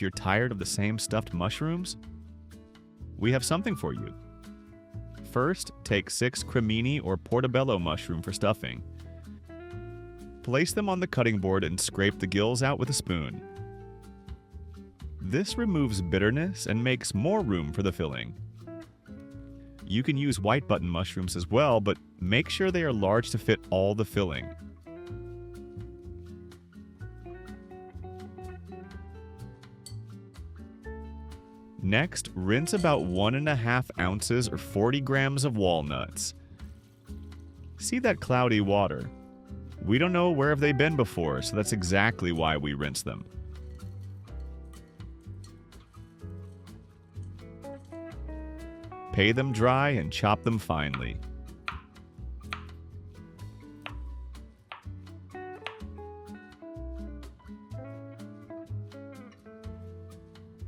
if you're tired of the same stuffed mushrooms? We have something for you. First, take 6 cremini or portobello mushroom for stuffing. Place them on the cutting board and scrape the gills out with a spoon. This removes bitterness and makes more room for the filling. You can use white button mushrooms as well, but make sure they are large to fit all the filling. Next, rinse about 1.5 ounces or 40 grams of walnuts. See that cloudy water? We don't know where have they been before, so that's exactly why we rinse them. Pay them dry and chop them finely.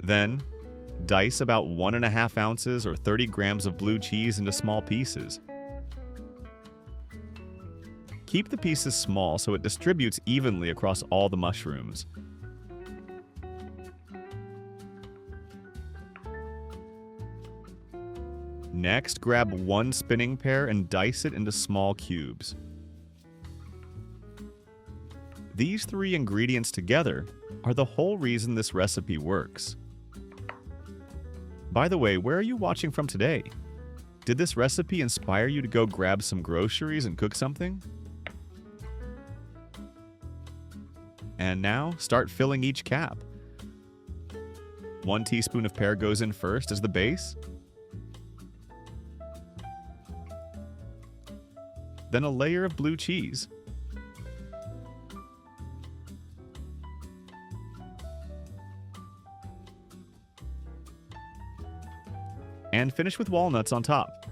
Then, dice about 1.5 ounces or 30 grams of blue cheese into small pieces. Keep the pieces small so it distributes evenly across all the mushrooms. Next, grab 1 spinning pear and dice it into small cubes. These 3 ingredients together are the whole reason this recipe works. By the way, where are you watching from today? Did this recipe inspire you to go grab some groceries and cook something? And now, start filling each cap. 1 teaspoon of pear goes in first as the base. Then a layer of blue cheese. And finish with walnuts on top.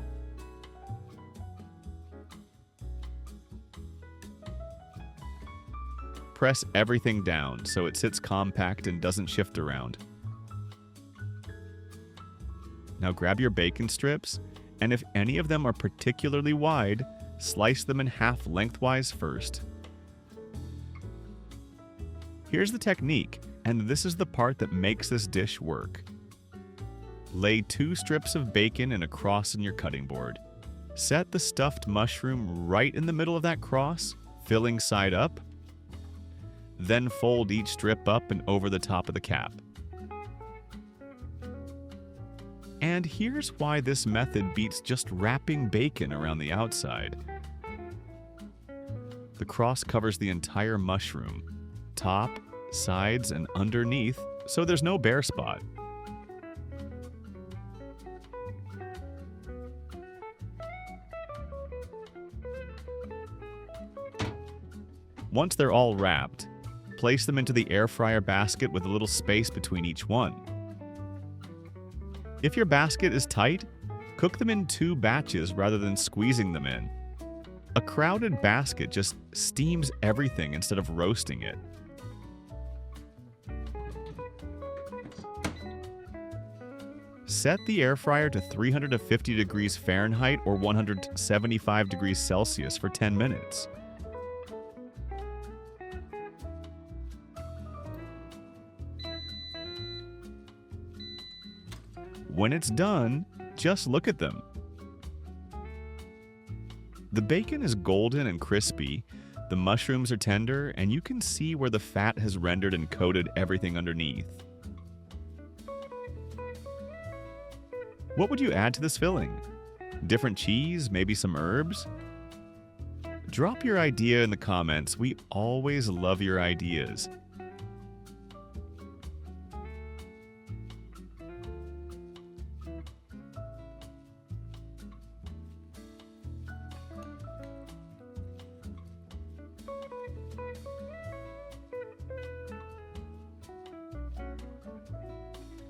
Press everything down so it sits compact and doesn't shift around. Now grab your bacon strips, and if any of them are particularly wide, slice them in half lengthwise first. Here's the technique, and this is the part that makes this dish work. Lay 2 strips of bacon in a cross in your cutting board. Set the stuffed mushroom right in the middle of that cross, filling side up. Then fold each strip up and over the top of the cap. And here's why this method beats just wrapping bacon around the outside. The cross covers the entire mushroom, top, sides, and underneath, so there's no bare spot. Once they're all wrapped, place them into the air fryer basket with a little space between each one. If your basket is tight, cook them in 2 batches rather than squeezing them in. A crowded basket just steams everything instead of roasting it. Set the air fryer to 350 degrees Fahrenheit or 175 degrees Celsius for 10 minutes. When it's done, just look at them. The bacon is golden and crispy, the mushrooms are tender, and you can see where the fat has rendered and coated everything underneath. What would you add to this filling? Different cheese, maybe some herbs? Drop your idea in the comments. We always love your ideas.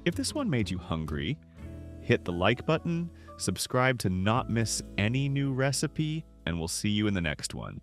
If this one made you hungry, hit the like button, subscribe to not miss any new recipe, and we'll see you in the next one.